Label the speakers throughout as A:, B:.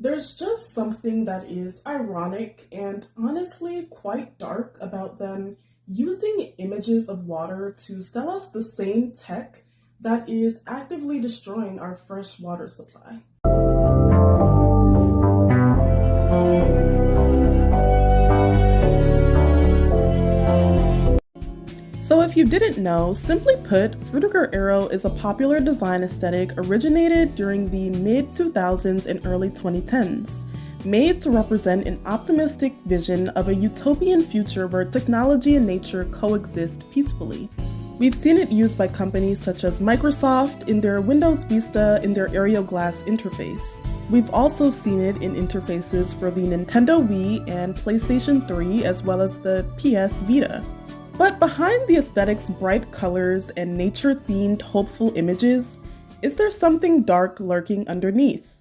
A: There's just something that is ironic and honestly quite dark about them using images of water to sell us the same tech that is actively destroying our fresh water supply. So if you didn't know, simply put, Frutiger Aero is a popular design aesthetic originated during the mid-2000s and early 2010s, made to represent an optimistic vision of a utopian future where technology and nature coexist peacefully. We've seen it used by companies such as Microsoft in their Windows Vista in their Aero Glass interface. We've also seen it in interfaces for the Nintendo Wii and PlayStation 3 as well as the PS Vita. But behind the aesthetic's bright colors and nature-themed hopeful images, is there something dark lurking underneath?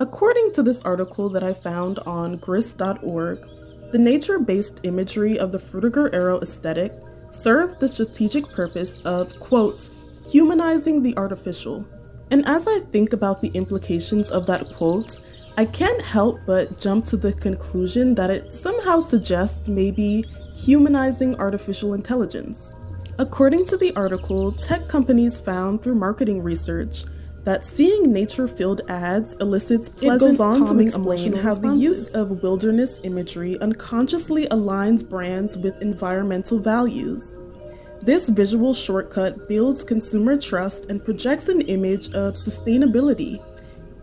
A: According to this article that I found on grist.org, the nature-based imagery of the Frutiger Aero aesthetic served the strategic purpose of, quote, humanizing the artificial. And as I think about the implications of that quote, I can't help but jump to the conclusion that it somehow suggests maybe humanizing artificial intelligence. According to the article, tech companies found through marketing research that seeing nature-filled ads elicits pleasant, calming emotional responses. How the use of wilderness imagery unconsciously aligns brands with environmental values. This visual shortcut builds consumer trust and projects an image of sustainability,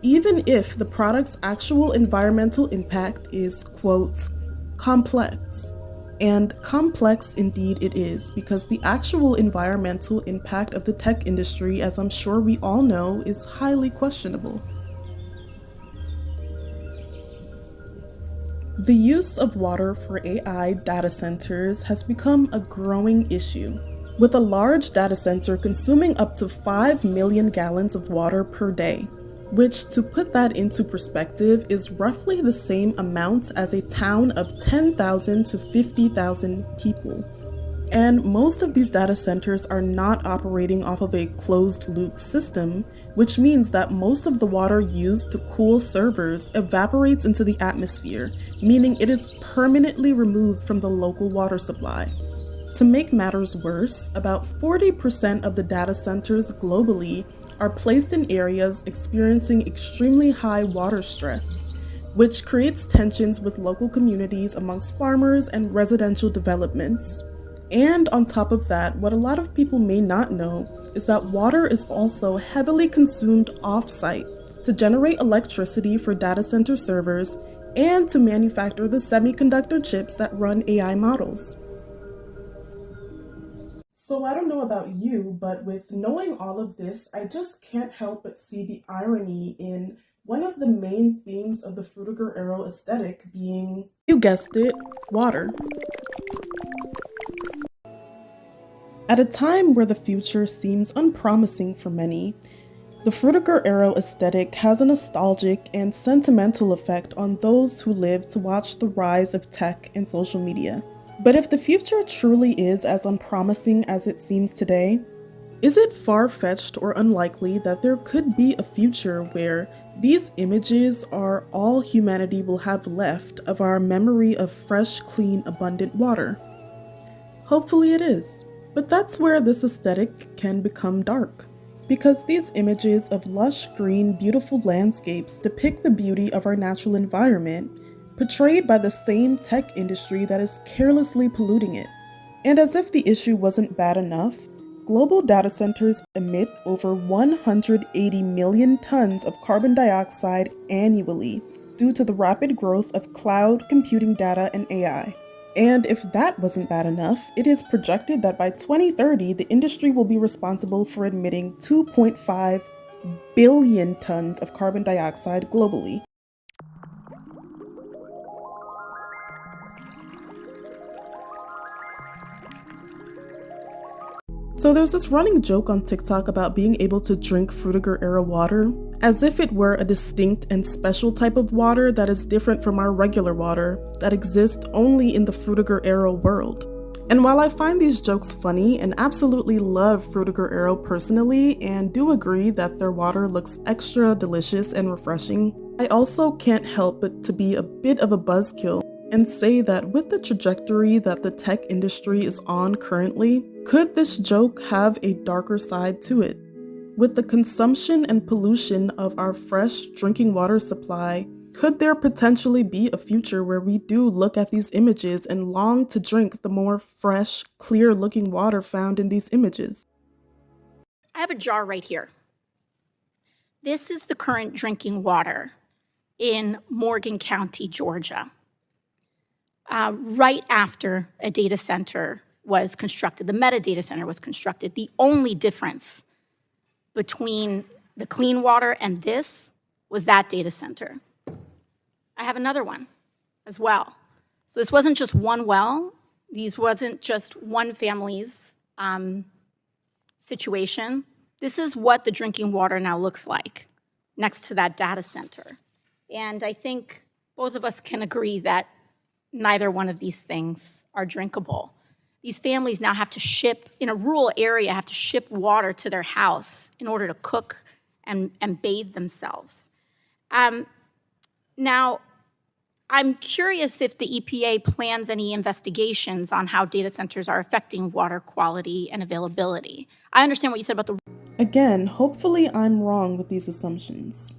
A: even if the product's actual environmental impact is, quote, complex. And complex indeed it is, because the actual environmental impact of the tech industry, as I'm sure we all know, is highly questionable. The use of water for AI data centers has become a growing issue, with a large data center consuming up to 5 million gallons of water per day, which, to put that into perspective, is roughly the same amount as a town of 10,000 to 50,000 people. And most of these data centers are not operating off of a closed-loop system, which means that most of the water used to cool servers evaporates into the atmosphere, meaning it is permanently removed from the local water supply. To make matters worse, about 40% of the data centers globally are placed in areas experiencing extremely high water stress, which creates tensions with local communities amongst farmers and residential developments. And on top of that, what a lot of people may not know is that water is also heavily consumed off-site to generate electricity for data center servers and to manufacture the semiconductor chips that run AI models. So I don't know about you, but with knowing all of this, I just can't help but see the irony in one of the main themes of the Frutiger Aero aesthetic being, you guessed it, water. At a time where the future seems unpromising for many, the Frutiger Aero aesthetic has a nostalgic and sentimental effect on those who live to watch the rise of tech and social media. But if the future truly is as unpromising as it seems today, is it far-fetched or unlikely that there could be a future where these images are all humanity will have left of our memory of fresh, clean, abundant water? Hopefully it is, but that's where this aesthetic can become dark. Because these images of lush, green, beautiful landscapes depict the beauty of our natural environment, portrayed by the same tech industry that is carelessly polluting it. And as if the issue wasn't bad enough, global data centers emit over 180 million tons of carbon dioxide annually due to the rapid growth of cloud computing data and AI. And if that wasn't bad enough, it is projected that by 2030, the industry will be responsible for emitting 2.5 billion tons of carbon dioxide globally. So there's this running joke on TikTok about being able to drink Frutiger Aero water, as if it were a distinct and special type of water that is different from our regular water that exists only in the Frutiger Aero world. And while I find these jokes funny and absolutely love Frutiger Aero personally and do agree that their water looks extra delicious and refreshing, I also can't help but to be a bit of a buzzkill and say that with the trajectory that the tech industry is on currently, could this joke have a darker side to it? With the consumption and pollution of our fresh drinking water supply, could there potentially be a future where we do look at these images and long to drink the more fresh, clear-looking water found in these images?
B: I have a jar right here. This is the current drinking water in Morgan County, Georgia. Right after a data center was constructed, the metadata center was constructed, the only difference between the clean water and this was that data center. I have another one as well. So this wasn't just one well. These wasn't just one family's situation. This is what the drinking water now looks like next to that data center. And I think both of us can agree that neither one of these things are drinkable. These families now have to ship, in a rural area, have to ship water to their house in order to cook and bathe themselves. Now, I'm curious if the EPA plans any investigations on how data centers are affecting water quality and availability. I understand what you said about the...
A: Again, hopefully I'm wrong with these assumptions.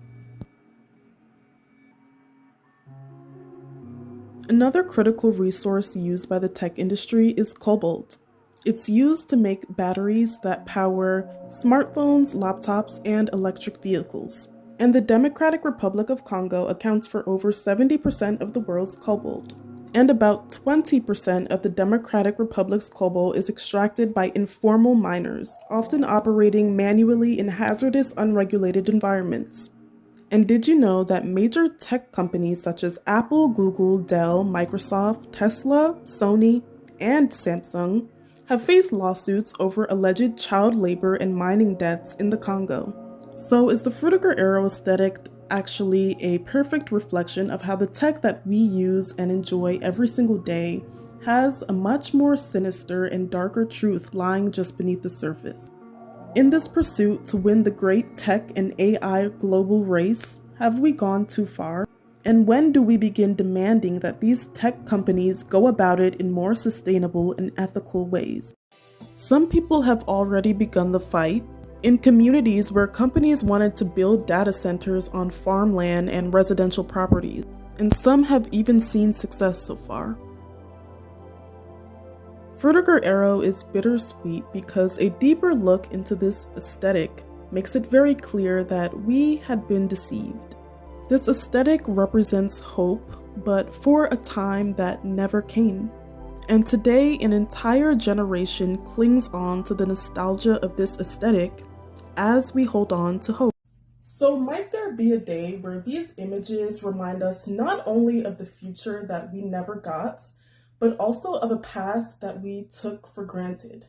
A: Another critical resource used by the tech industry is cobalt. It's used to make batteries that power smartphones, laptops, and electric vehicles. And the Democratic Republic of Congo accounts for over 70% of the world's cobalt. And about 20% of the Democratic Republic's cobalt is extracted by informal miners, often operating manually in hazardous, unregulated environments. And did you know that major tech companies such as Apple, Google, Dell, Microsoft, Tesla, Sony, and Samsung have faced lawsuits over alleged child labor and mining deaths in the Congo? So is the Frutiger Aero aesthetic actually a perfect reflection of how the tech that we use and enjoy every single day has a much more sinister and darker truth lying just beneath the surface? In this pursuit to win the great tech and AI global race, have we gone too far? And when do we begin demanding that these tech companies go about it in more sustainable and ethical ways? Some people have already begun the fight in communities where companies wanted to build data centers on farmland and residential properties, and some have even seen success so far. Frutiger Aero is bittersweet because a deeper look into this aesthetic makes it very clear that we had been deceived. This aesthetic represents hope, but for a time that never came. And today, an entire generation clings on to the nostalgia of this aesthetic as we hold on to hope. So might there be a day where these images remind us not only of the future that we never got, but also of a past that we took for granted?